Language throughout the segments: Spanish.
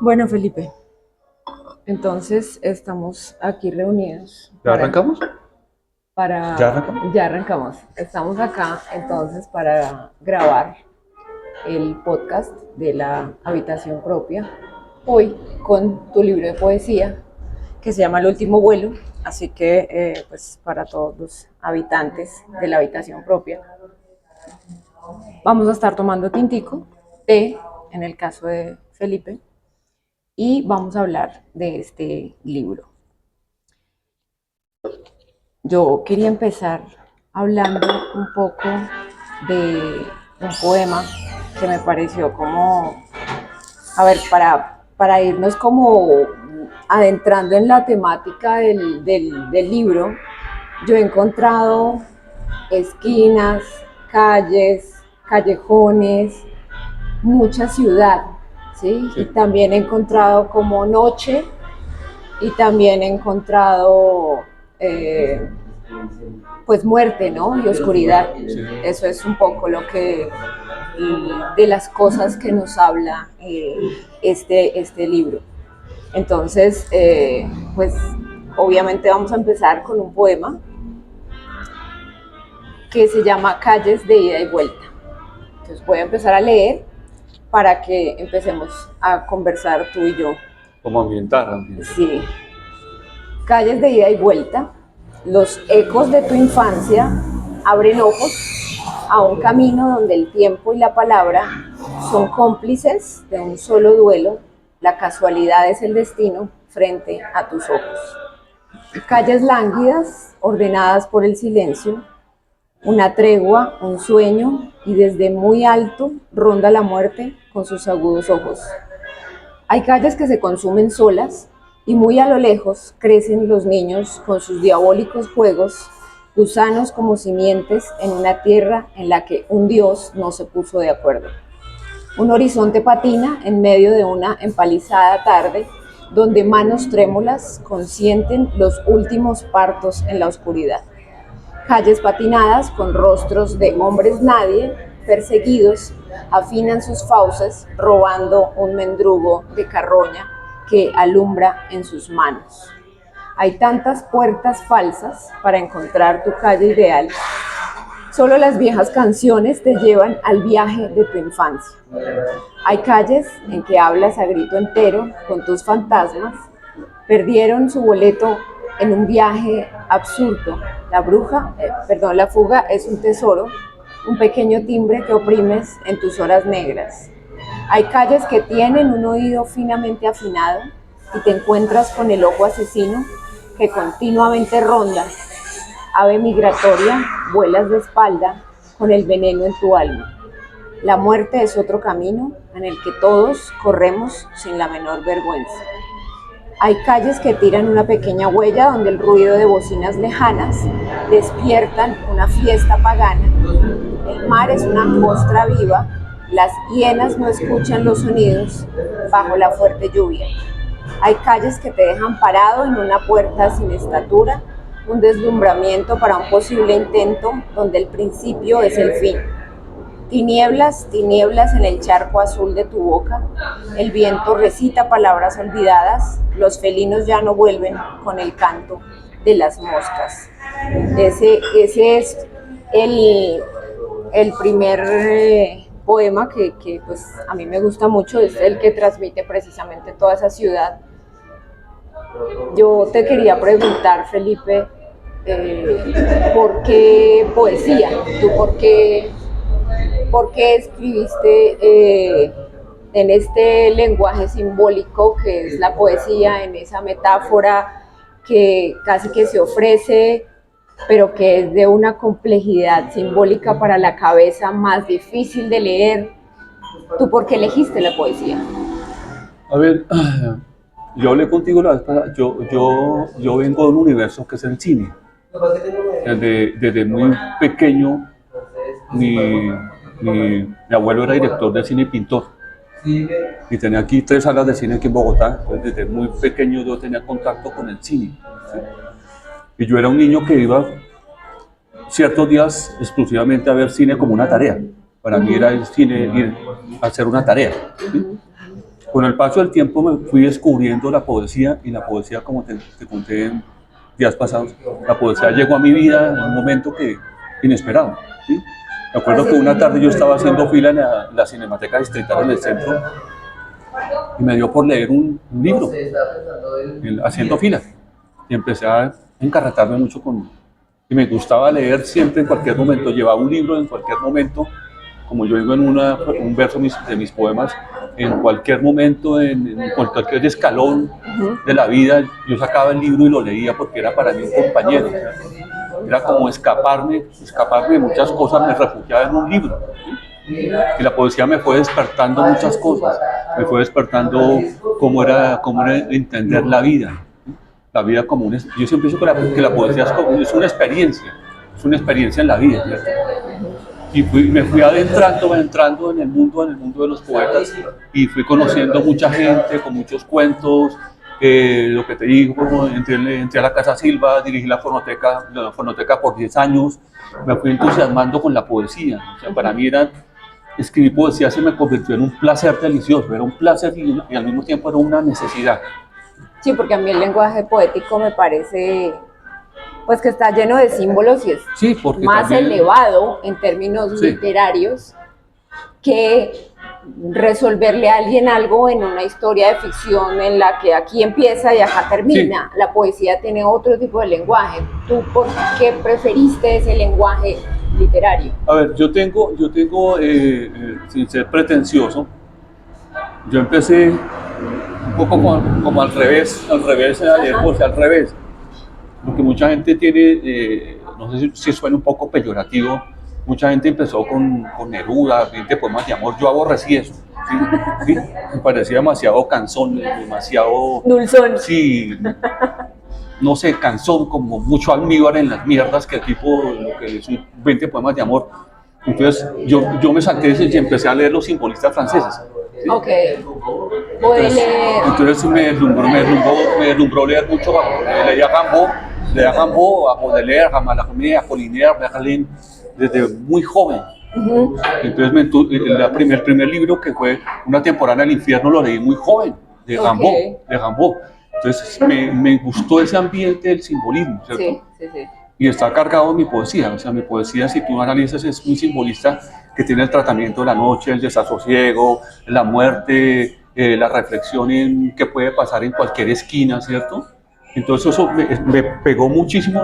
Bueno, Felipe, entonces estamos aquí reunidos ¿Ya arrancamos? ¿Ya arrancamos? ya arrancamos. Estamos acá entonces para grabar el podcast de la habitación propia, hoy con tu libro de poesía que se llama El último vuelo, así que pues para todos los habitantes de la habitación propia vamos a estar tomando tintico, té en el caso de Felipe, y vamos a hablar de este libro. Yo quería empezar hablando un poco de un poema que me pareció como, a ver, para irnos como adentrando en la temática del libro, yo he encontrado esquinas, calles, callejones, mucha ciudad, ¿sí? Y Sí. también he encontrado como noche y también he encontrado eh, pues muerte, ¿no? Y oscuridad. Sí. Eso es un poco lo que de las cosas que nos habla este libro. Entonces, pues obviamente vamos a empezar con un poema que se llama Calles de ida y vuelta. Entonces voy a empezar a leer para que empecemos a conversar tú y yo. Como ambientar. Sí. Calles de ida y vuelta, los ecos de tu infancia abren ojos a un camino donde el tiempo y la palabra son cómplices de un solo duelo. La casualidad es el destino frente a tus ojos. Calles lánguidas, ordenadas por el silencio, una tregua, un sueño, y desde muy alto ronda la muerte con sus agudos ojos. Hay calles que se consumen solas y muy a lo lejos crecen los niños con sus diabólicos juegos, gusanos como simientes en una tierra en la que un Dios no se puso de acuerdo. Un horizonte patina en medio de una empalizada tarde donde manos trémulas consienten los últimos partos en la oscuridad. Calles patinadas con rostros de hombres nadie, perseguidos, afinan sus fauces robando un mendrugo de carroña que alumbra en sus manos. Hay tantas puertas falsas para encontrar tu calle ideal. Solo las viejas canciones te llevan al viaje de tu infancia. Hay calles en que hablas a grito entero con tus fantasmas. Perdieron su boleto en un viaje absurdo. La fuga es un tesoro, un pequeño timbre que oprimes en tus horas negras. Hay calles que tienen un oído finamente afinado y te encuentras con el ojo asesino que continuamente ronda. Ave migratoria, vuelas de espalda con el veneno en tu alma. La muerte es otro camino en el que todos corremos sin la menor vergüenza. Hay calles que tiran una pequeña huella donde el ruido de bocinas lejanas despiertan una fiesta pagana. El mar es una costra viva, las hienas no escuchan los sonidos bajo la fuerte lluvia. Hay calles que te dejan parado en una puerta sin estatura, un deslumbramiento para un posible intento donde el principio es el fin. Tinieblas, tinieblas en el charco azul de tu boca, el viento recita palabras olvidadas, los felinos ya no vuelven con el canto de las moscas. Ese es el primer poema que pues a mí me gusta mucho, es el que transmite precisamente toda esa ciudad. Yo te quería preguntar, Felipe, ¿por qué poesía? ¿Tú por qué escribiste en este lenguaje simbólico que es la poesía, en esa metáfora que casi que se ofrece, pero que es de una complejidad simbólica para la cabeza más difícil de leer? ¿Tú por qué elegiste la poesía? A ver, yo hablé contigo la vez pasada. Yo vengo de un universo que es el cine. Desde muy pequeño, mi abuelo era director de cine y pintor. Y tenía aquí 3 salas de cine aquí en Bogotá. Entonces, desde muy pequeño yo tenía contacto con el cine. ¿Sí? Y yo era un niño que iba ciertos días exclusivamente a ver cine como una tarea. Para mí era el cine ir a hacer una tarea. ¿Sí? Con el paso del tiempo me fui descubriendo la poesía, y la poesía, como te conté en días pasados, la poesía llegó a mi vida en un momento inesperado, ¿sí? Me acuerdo que una tarde yo estaba haciendo fila en la Cinemateca Distrital en el centro y me dio por leer un libro, haciendo fila, y empecé a encarretarme mucho y me gustaba leer siempre, en cualquier momento, llevaba un libro en cualquier momento, como yo digo en un verso de mis poemas, en cualquier momento, en cualquier escalón de la vida, yo sacaba el libro y lo leía porque era para mí un compañero, ¿sí? Era como escaparme de muchas cosas, me refugiaba en un libro, ¿sí? Y la poesía me fue despertando muchas cosas, me fue despertando cómo era entender la vida. La vida como yo siempre pienso que la poesía es una experiencia en la vida, ¿cierto? Y me fui entrando en el mundo de los poetas, y fui conociendo mucha gente con muchos cuentos, lo que te digo, entré a la Casa Silva, dirigí la fonoteca por 10 años, me fui entusiasmando con la poesía. O sea, para mí escribir poesía se me convirtió en un placer delicioso, era un placer y al mismo tiempo era una necesidad. Sí, porque a mí el lenguaje poético me parece pues que está lleno de símbolos y es más también elevado en términos literarios que resolverle a alguien algo en una historia de ficción en la que aquí empieza y acá termina. La poesía tiene otro tipo de lenguaje. ¿Tú por qué preferiste ese lenguaje literario? A ver, yo tengo sin ser pretencioso, yo empecé un poco como al revés, a leer poesía al revés. Porque mucha gente tiene, no sé si suena un poco peyorativo, mucha gente empezó con Neruda, 20 poemas de amor. Yo aborrecí eso, ¿sí? Me parecía demasiado cansón, demasiado dulzón. Sí, no sé, cansón, como mucho almíbar en las mierdas, que tipo lo que es 20 poemas de amor. Entonces yo me salté y empecé a leer los simbolistas franceses. ¿Sí? Ok. Entonces me deslumbró leer mucho. Leía Rimbaud, a Baudelaire, a Mallarmé, a Apollinaire, Verlaine, desde muy joven. Entonces el primer libro, que fue Una temporada en el infierno, lo leí muy joven, de Rimbaud. Entonces me gustó ese ambiente del simbolismo, ¿cierto? Sí. Y está cargado de mi poesía. O sea, mi poesía, si tú analizas, es muy simbolista, que tiene el tratamiento de la noche, el desasosiego, la muerte, la reflexión en qué puede pasar en cualquier esquina, ¿cierto? Entonces eso me pegó muchísimo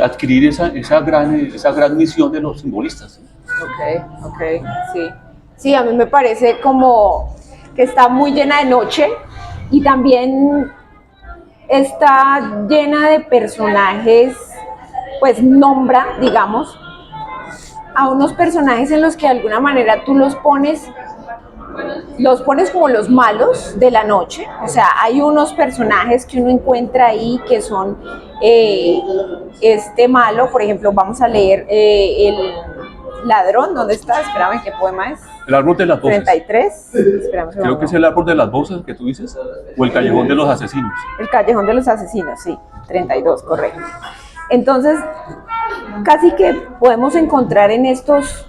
adquirir esa gran misión de los simbolistas. Ok, sí. Sí, a mí me parece como que está muy llena de noche y también está llena de personajes, pues nombra, digamos, a unos personajes en los que de alguna manera tú los pones como los malos de la noche. O sea, hay unos personajes que uno encuentra ahí que son este malo. Por ejemplo, vamos a leer el ladrón. ¿Dónde está? Espérame, ¿qué poema es? El árbol de las voces. 33. Creo que es el árbol de las voces que tú dices, o el callejón de los asesinos. El callejón de los asesinos, sí, 32, correcto. Entonces, casi que podemos encontrar en estos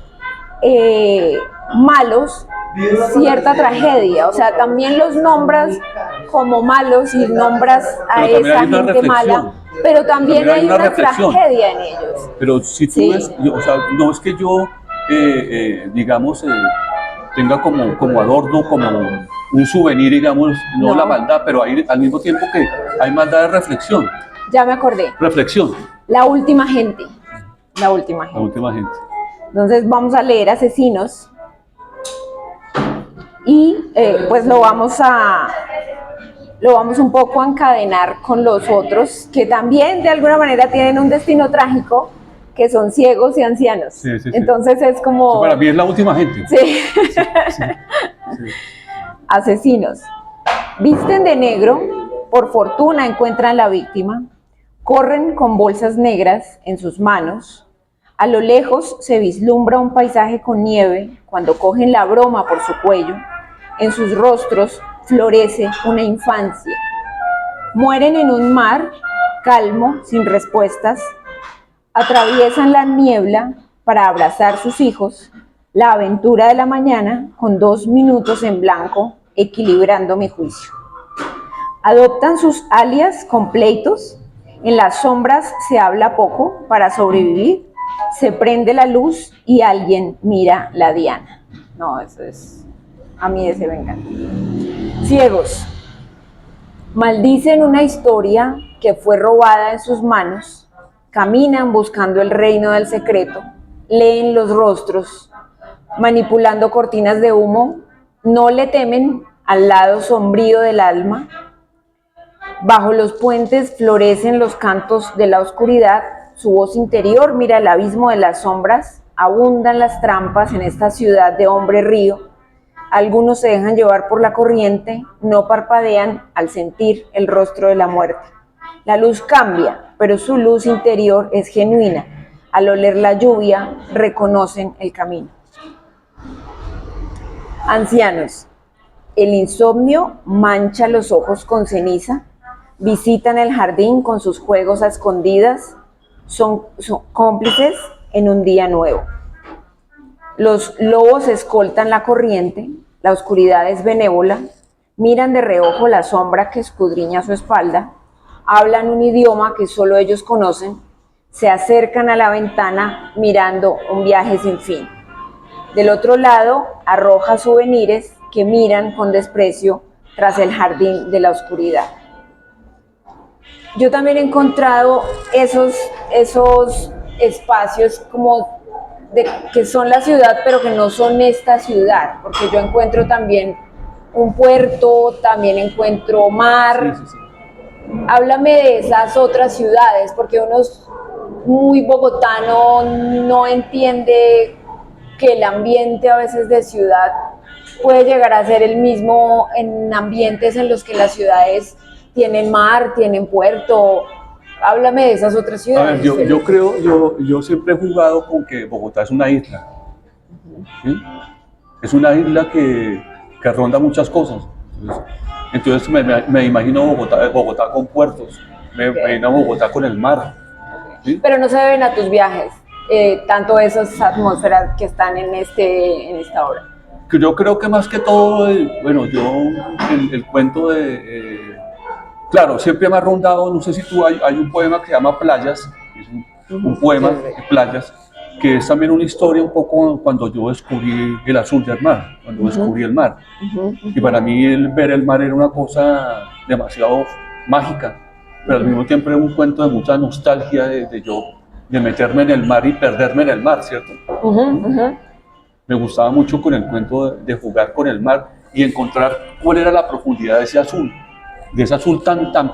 malos cierta tragedia. O sea, también los nombras como malos y nombras a esa gente mala, pero también hay una tragedia en ellos. Pero si tú ves, o sea, no es que yo, digamos, tenga como adorno, como un souvenir, digamos, no la maldad, pero hay, al mismo tiempo que hay maldad de reflexión. Ya me acordé. Reflexión. La última gente. La última gente. Entonces vamos a leer Asesinos y pues lo vamos un poco a encadenar con los otros que también de alguna manera tienen un destino trágico, que son ciegos y ancianos. Sí. Entonces es como... Eso para mí es la última gente. Sí. Asesinos. Visten de negro, por fortuna encuentran la víctima, corren con bolsas negras en sus manos. A lo lejos se vislumbra un paisaje con nieve cuando cogen la broma por su cuello. En sus rostros florece una infancia. Mueren en un mar calmo, sin respuestas. Atraviesan la niebla para abrazar sus hijos. La aventura de la mañana con 2 minutos en blanco equilibrando mi juicio. Adoptan sus alias con pleitos, en las sombras se habla poco para sobrevivir, se prende la luz y alguien mira la diana. No, eso es, a mí ese me encanta. Ciegos. Maldicen una historia que fue robada en sus manos, caminan buscando el reino del secreto, leen los rostros, manipulando cortinas de humo, no le temen al lado sombrío del alma. Bajo los puentes florecen los cantos de la oscuridad, su voz interior mira el abismo de las sombras, abundan las trampas en esta ciudad de hombre río. Algunos se dejan llevar por la corriente, no parpadean al sentir el rostro de la muerte. La luz cambia, pero su luz interior es genuina. Al oler la lluvia, reconocen el camino. Ancianos. El insomnio mancha los ojos con ceniza, visitan el jardín con sus juegos a escondidas, son cómplices en un día nuevo. Los lobos escoltan la corriente, la oscuridad es benévola, miran de reojo la sombra que escudriña su espalda, hablan un idioma que solo ellos conocen, se acercan a la ventana mirando un viaje sin fin. Del otro lado arroja souvenirs que miran con desprecio tras el jardín de la oscuridad. Yo también he encontrado esos espacios como que son la ciudad, pero que no son esta ciudad, porque yo encuentro también un puerto, también encuentro mar. Sí, sí, sí. Háblame de esas otras ciudades, porque uno es muy bogotano, no entiende que el ambiente a veces de ciudad puede llegar a ser el mismo en ambientes en los que las ciudades tienen mar, tienen puerto. Háblame de esas otras ciudades. A ver, yo siempre he jugado con que Bogotá es una isla. ¿Sí? Es una isla que ronda muchas cosas. Entonces me imagino Bogotá con puertos, me imagino Bogotá con el mar. ¿Sí? Pero no se deben a tus viajes, tanto esas atmósferas que están en esta obra. Yo creo que más que todo, bueno, el cuento de... claro, siempre me ha rondado, no sé si tú, hay un poema que se llama Playas, es un poema de playas, que es también una historia un poco cuando yo descubrí el azul del mar, cuando descubrí el mar. Y para mí ver el mar era una cosa demasiado mágica, pero al mismo tiempo era un cuento de mucha nostalgia de meterme en el mar y perderme en el mar, ¿cierto? Me gustaba mucho con el cuento de jugar con el mar y encontrar cuál era la profundidad de ese azul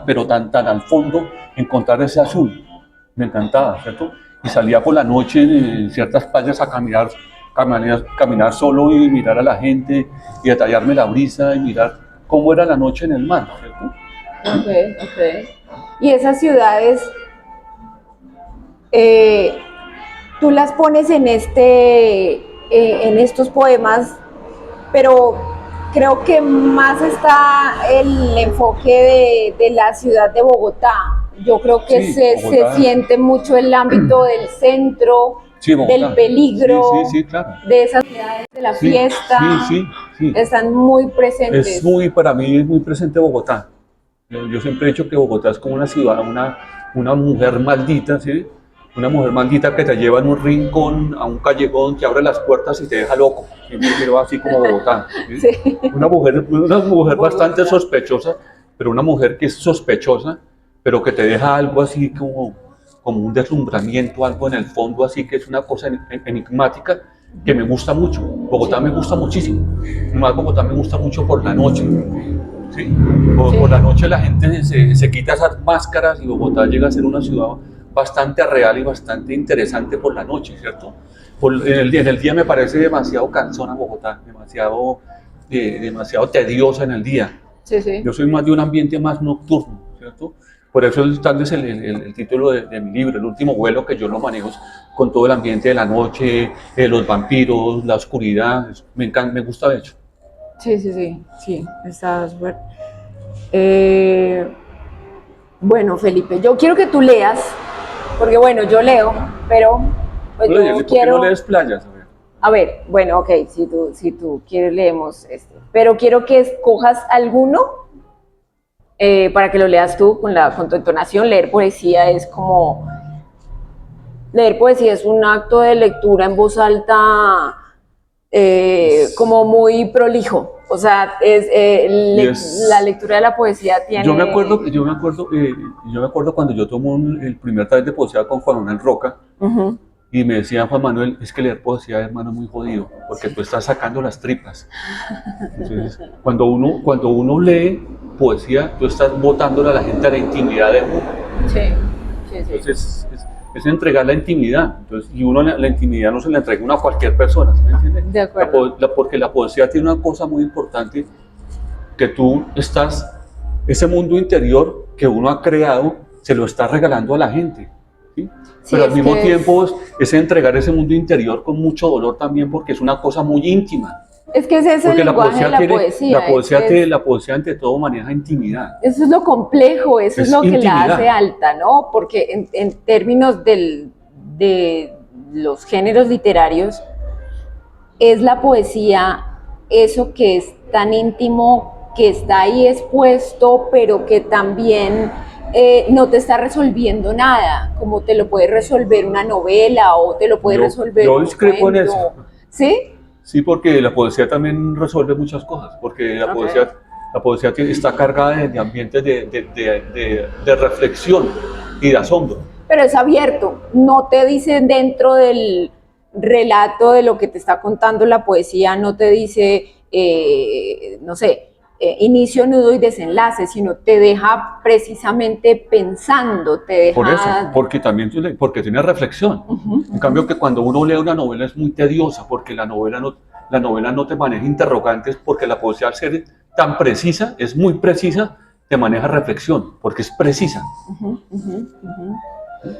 pero tan al fondo, encontrar ese azul. Me encantaba, ¿cierto? Y salía por la noche en ciertas playas a caminar solo y mirar a la gente y a tallarme la brisa y mirar cómo era la noche en el mar, ¿cierto? Ok. Y esas ciudades, tú las pones en estos poemas, pero creo que más está el enfoque de la ciudad de Bogotá. Yo creo que se siente mucho el ámbito del centro, del peligro, claro. de esas ciudades de la fiesta. Sí. Están muy presentes. Para mí es muy presente Bogotá. Yo siempre he dicho que Bogotá es como una ciudad, una mujer maldita, ¿sí? Una mujer maldita que te lleva en un rincón, a un callejón, que abre las puertas y te deja loco. Yo me quiero así como Bogotá. ¿Sí? Sí. Una mujer bastante sospechosa, pero una mujer que es sospechosa, pero que te deja algo así como un deslumbramiento, algo en el fondo así que es una cosa enigmática que me gusta mucho. Bogotá me gusta muchísimo. Más Bogotá me gusta mucho por la noche. ¿Sí? Por la noche la gente se quita esas máscaras y Bogotá llega a ser una ciudad bastante real y bastante interesante por la noche, ¿cierto? En el día me parece demasiado cansona Bogotá, demasiado tediosa en el día. Sí. Yo soy más de un ambiente más nocturno, ¿cierto? Por eso tal vez el título de mi libro, El último vuelo, que yo lo manejo con todo el ambiente de la noche, los vampiros, la oscuridad, me gusta de hecho. Sí, está súper. Bueno, Felipe, yo quiero que tú leas, porque bueno, yo leo, pero pues ¿Por qué no lees Playas? A ver, bueno, ok, si tú quieres leemos este, pero quiero que escojas alguno para que lo leas tú con tu entonación. Leer poesía es un acto de lectura en voz alta como muy prolijo. O sea, la lectura de la poesía tiene... Yo me acuerdo cuando yo tomé el primer taller de poesía con Juan Manuel Roca, y me decía Juan Manuel, es que leer poesía, hermano, es muy jodido, porque tú estás sacando las tripas. Entonces, cuando uno lee poesía, tú estás botándole a la gente a la intimidad de uno. Sí. Entonces, es entregar la intimidad. Entonces, y uno la intimidad no se la entrega uno a cualquier persona, ¿me entiendes? De acuerdo. Porque la poesía tiene una cosa muy importante, que tú ese mundo interior que uno ha creado, se lo está regalando a la gente. ¿Sí? Sí, pero al mismo tiempo es entregar ese mundo interior con mucho dolor también, porque es una cosa muy íntima. Es que ese es el lenguaje de la poesía. La poesía ante todo maneja intimidad. Eso es lo complejo, eso es lo que intimidad. la hace alta, ¿no? Porque en términos de los géneros literarios, es la poesía eso que es tan íntimo, que está ahí expuesto, pero que también no te está resolviendo nada, como te lo puede resolver una novela o te lo puede resolver un discrepo en eso. ¿Sí? Sí, porque la poesía también resuelve muchas cosas, porque la poesía está cargada de ambientes de reflexión y de asombro. Pero es abierto, no te dice dentro del relato de lo que te está contando la poesía, no te dice, no sé, inicio, nudo y desenlace, sino te deja precisamente pensando, te deja... Por eso, porque tiene reflexión. En cambio, que cuando uno lee una novela es muy tediosa, porque la novela no te maneja interrogantes, porque la poesía, al ser tan precisa, es muy precisa, te maneja reflexión, porque es precisa.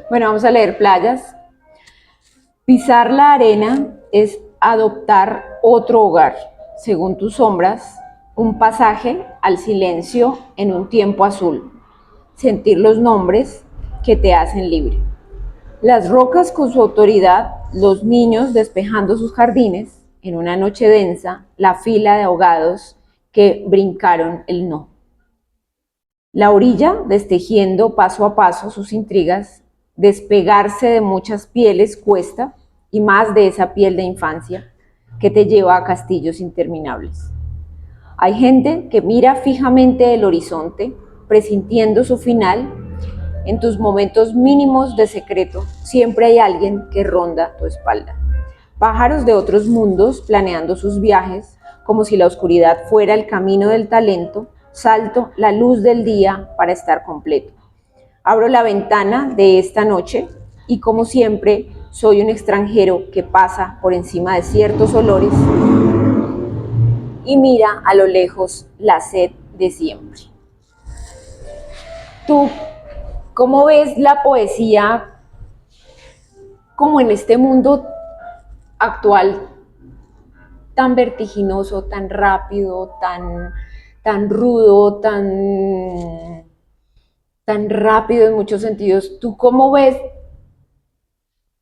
Bueno, vamos a leer Playas. Pisar la arena es adoptar otro hogar, según tus sombras, un pasaje al silencio en un tiempo azul, sentir los nombres que te hacen libre. Las rocas con su autoridad, los niños despejando sus jardines, en una noche densa, la fila de ahogados que brincaron el no. La orilla destejiendo paso a paso sus intrigas, despegarse de muchas pieles cuesta, y más de esa piel de infancia que te lleva a castillos interminables. Hay gente que mira fijamente el horizonte, presintiendo su final. En tus momentos mínimos de secreto, siempre hay alguien que ronda tu espalda. Pájaros de otros mundos planeando sus viajes, como si la oscuridad fuera el camino del talento, salto la luz del día para estar completo. Abro la ventana de esta noche y, como siempre, soy un extranjero que pasa por encima de ciertos olores y mira a lo lejos la sed de siempre. ¿Tú cómo ves la poesía como en este mundo actual tan vertiginoso, tan rápido, tan rudo, tan rápido en muchos sentidos? ¿Tú cómo ves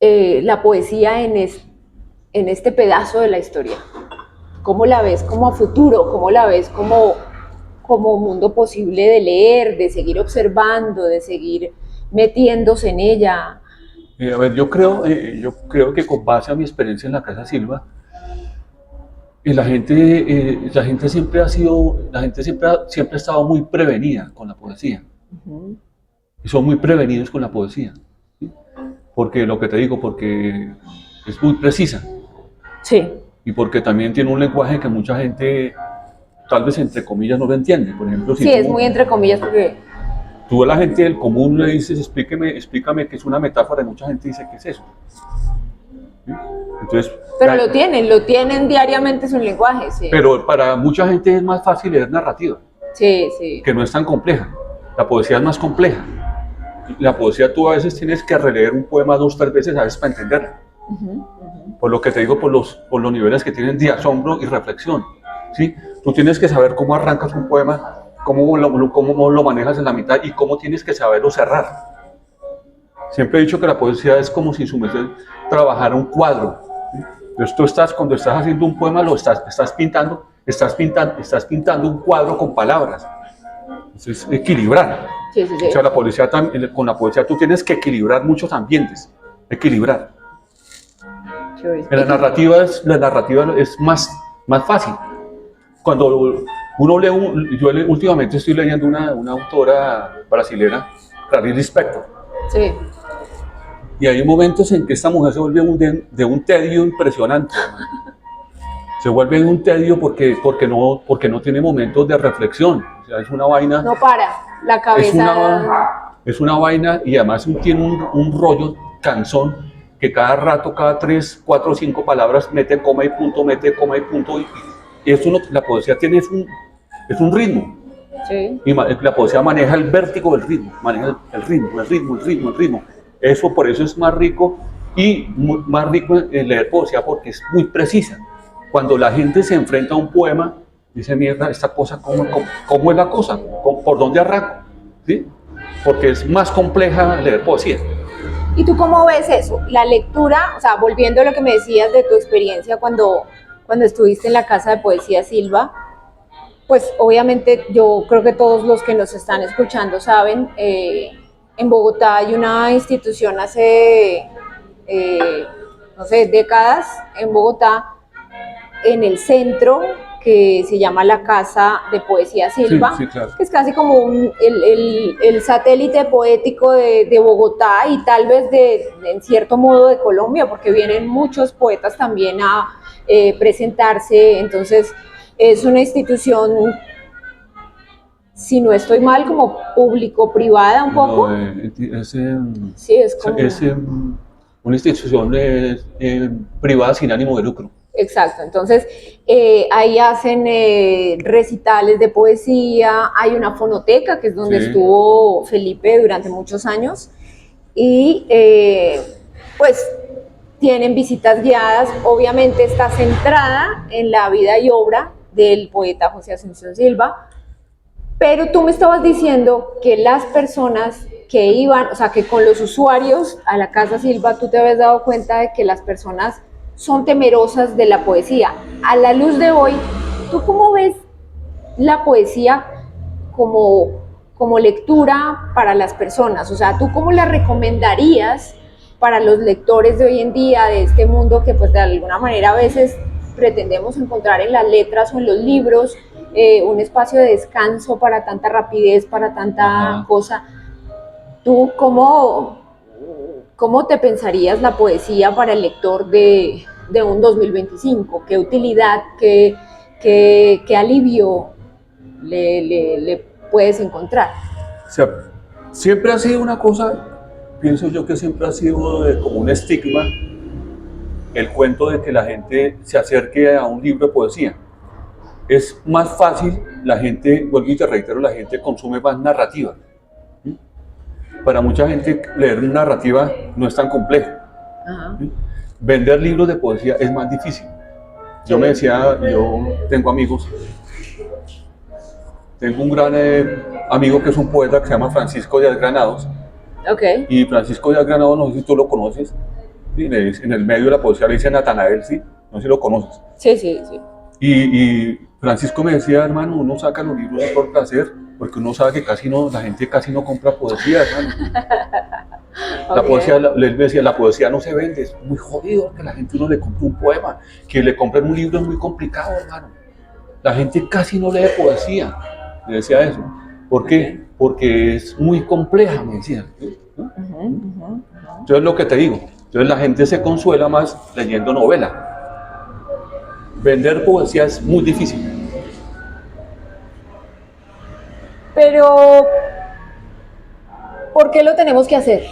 la poesía en este pedazo de la historia? ¿Cómo la ves como a futuro? ¿Cómo la ves como mundo posible de leer, de seguir observando, de seguir metiéndose en ella? A ver, yo creo que con base a mi experiencia en la Casa Silva, la gente siempre ha estado muy prevenida con la poesía. Y son muy prevenidos con la poesía. ¿Sí? Porque lo que te digo, porque es muy precisa. Sí. Y porque también tiene un lenguaje que mucha gente, tal vez entre comillas, no lo entiende. Por ejemplo, sí, es muy entre comillas porque... Tú a la gente del común le dices, explícame que es una metáfora, y mucha gente dice, ¿qué es eso? ¿Sí? Entonces, pero lo tienen diariamente su lenguaje, sí. Pero para mucha gente es más fácil leer narrativa. Sí, sí. Que no es tan compleja. La poesía es más compleja. La poesía tú a veces tienes que releer un poema 2 o 3 veces a veces para entenderlo. Por lo que te digo, por los niveles que tienen de asombro y reflexión. ¿Sí? Tú tienes que saber cómo arrancas un poema, cómo lo manejas en la mitad y cómo tienes que saberlo cerrar. Siempre he dicho que la poesía es como si su merced trabajara un cuadro. ¿Sí? Entonces tú estás, cuando estás haciendo un poema, estás pintando un cuadro con palabras. Entonces, equilibrar. Sí, sí, sí. O sea, con la poesía tú tienes que equilibrar muchos ambientes. Equilibrar. Chévere. En la narrativa es más fácil. Cuando uno lee, últimamente estoy leyendo una autora brasilera, Clarice Lispector. Sí. Y hay momentos en que esta mujer se vuelve de un tedio impresionante. Se vuelve de un tedio porque no tiene momentos de reflexión. O sea, es una vaina. No para, la cabeza. Es una vaina y además tiene un rollo cansón que cada rato, cada 3, 4, 5 palabras mete coma y punto, y eso la poesía tiene es un ritmo. Sí. Y la poesía maneja el vértigo del ritmo, maneja el ritmo. Eso por eso es más rico más rico en leer poesía porque es muy precisa. Cuando la gente se enfrenta a un poema, dice, mierda, esta cosa, ¿cómo es la cosa? ¿Por dónde arranco? ¿Sí? Porque es más compleja leer poesía. ¿Y tú cómo ves eso? La lectura, o sea, volviendo a lo que me decías de tu experiencia cuando estuviste en la Casa de Poesía Silva, pues obviamente yo creo que todos los que nos están escuchando saben, en Bogotá hay una institución hace, no sé, décadas en Bogotá, en el centro, que se llama la Casa de Poesía Silva, sí, claro. que es casi como el satélite poético de Bogotá y tal vez en cierto modo de Colombia, porque vienen muchos poetas también a presentarse. Entonces es una institución, si no estoy mal, como público-privada un poco. Sí, es como... Es una institución privada sin ánimo de lucro. Exacto, entonces ahí hacen recitales de poesía, hay una fonoteca que es donde estuvo Felipe durante muchos años y pues tienen visitas guiadas. Obviamente está centrada en la vida y obra del poeta José Ascensión Silva, pero tú me estabas diciendo que las personas que iban, o sea, que con los usuarios a la Casa Silva, tú te habías dado cuenta de que las personas son temerosas de la poesía. A la luz de hoy, ¿tú cómo ves la poesía como lectura para las personas? O sea, ¿tú cómo la recomendarías para los lectores de hoy en día, de este mundo que pues de alguna manera a veces pretendemos encontrar en las letras o en los libros, un espacio de descanso para tanta rapidez, para tanta cosa? ¿Tú cómo te pensarías la poesía para el lector de un 2025? ¿Qué utilidad, qué alivio le puedes encontrar? O sea, siempre ha sido una cosa, pienso yo que siempre ha sido como un estigma el cuento de que la gente se acerque a un libro de poesía. Es más fácil, la gente, vuelvo y te reitero, la gente consume más narrativa. Para mucha gente leer narrativa no es tan complejo. ¿Sí? Vender libros de poesía es más difícil. Yo tengo amigos, tengo un gran amigo que es un poeta que se llama Francisco Díaz Granados. Okay. Y Francisco Díaz Granados, no sé si tú lo conoces, ¿sí? En el medio de la poesía le dice Natanael, ¿sí? No sé si lo conoces. Sí. Y Francisco me decía, hermano, uno saca los libros por placer, porque uno sabe que la gente casi no compra poesía, hermano. Okay. La poesía, él me decía, la poesía no se vende, es muy jodido que la gente no le compre un poema, que le compren un libro es muy complicado, hermano. La gente casi no lee poesía, me decía eso. ¿Por qué? Porque es muy compleja, me decía. ¿No? Entonces lo que te digo, entonces la gente se consuela más leyendo novela. Vender poesía es muy difícil. Pero, ¿por qué lo tenemos que hacer?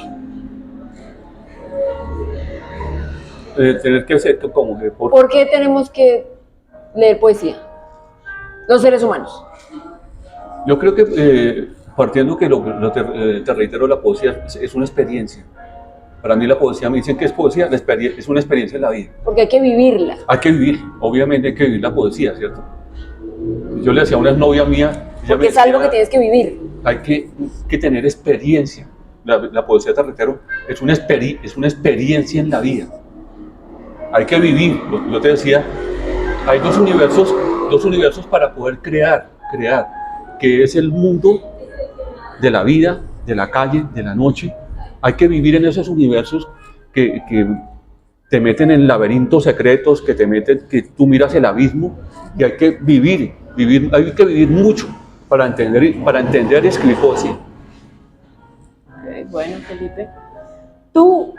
Tener que hacer como... ¿Por qué tenemos que leer poesía? Los seres humanos. Yo creo que, partiendo que te reitero, la poesía es una experiencia. Para mí la poesía, me dicen que es poesía, es una experiencia en la vida. Porque hay que vivirla. Hay que vivir, obviamente hay que vivir la poesía, ¿cierto? Yo le decía a una novia mía... Porque es algo que tienes que vivir. Hay que tener experiencia. La poesía, te reitero, es una experiencia en la vida. hay que vivir. Yo te decía, hay dos universos para poder crear, que es el mundo de la vida, de la calle, de la noche. Hay que vivir en esos universos que te meten en laberintos secretos, que tú miras el abismo, y hay que vivir, hay que vivir mucho para entender y escribir poesía. Bueno, Felipe, ¿tú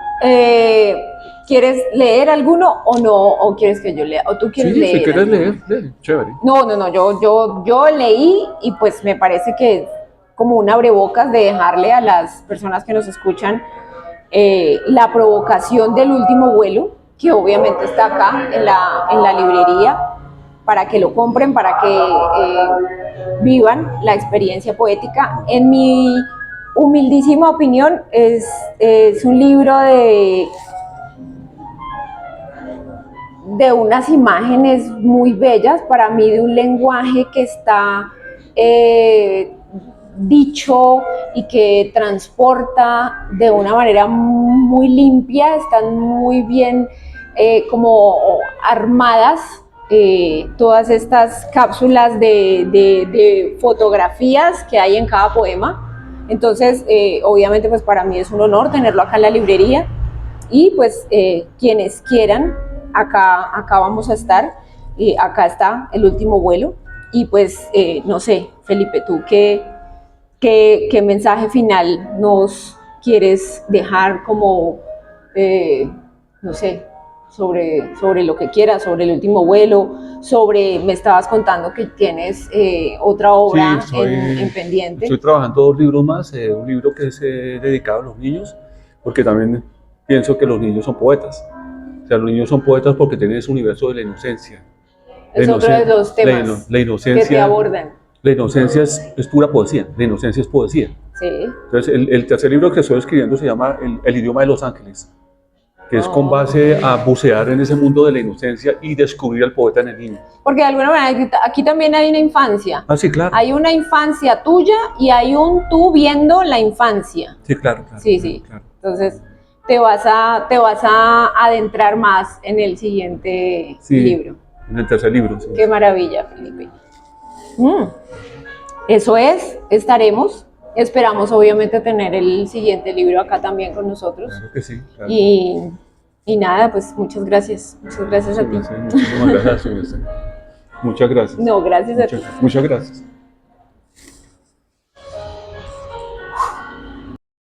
quieres leer alguno o no? ¿O quieres que yo lea? ¿O tú quieres leer? Sí, si quieres alguno? leer, chévere. No, yo leí y pues me parece que es como un abrebocas de dejarle a las personas que nos escuchan la provocación del último vuelo, que obviamente está acá en la librería, para que lo compren, para que vivan la experiencia poética. En mi humildísima opinión, es un libro de unas imágenes muy bellas, para mí de un lenguaje que está dicho y que transporta de una manera muy limpia, están muy bien como armadas todas estas cápsulas de fotografías que hay en cada poema. Entonces, obviamente, pues para mí es un honor tenerlo acá en la librería y pues quienes quieran, acá vamos a estar, y acá está el último vuelo. Y pues, no sé, Felipe, ¿tú qué mensaje final nos quieres dejar como, no sé, sobre lo que quieras, sobre el último vuelo, me estabas contando que tienes otra obra Sí, en pendiente? estoy trabajando 2 libros más, un libro que es dedicado a los niños, porque también pienso que los niños son poetas. O sea, los niños son poetas porque tienen ese universo de la inocencia. Es otro de los temas la inocencia, que te abordan. La inocencia es pura poesía, la inocencia es poesía. Sí. Entonces, el tercer libro que estoy escribiendo se llama El idioma de los ángeles, que es con base a bucear en ese mundo de la inocencia y descubrir al poeta en el niño. Porque de alguna manera aquí también hay una infancia. Ah, sí, claro. Hay una infancia tuya y hay un tú viendo la infancia. Sí, claro. Sí. Claro. Entonces te vas a adentrar más en el siguiente libro. En el tercer libro. Sí. Qué maravilla, Felipe. Eso estaremos. Esperamos obviamente tener el siguiente libro acá también con nosotros. Claro que sí. Claro. Y nada, pues muchas gracias. Muchas gracias a ti. Muchísimas gracias. Muchas gracias. No, gracias a ti. Muchas gracias.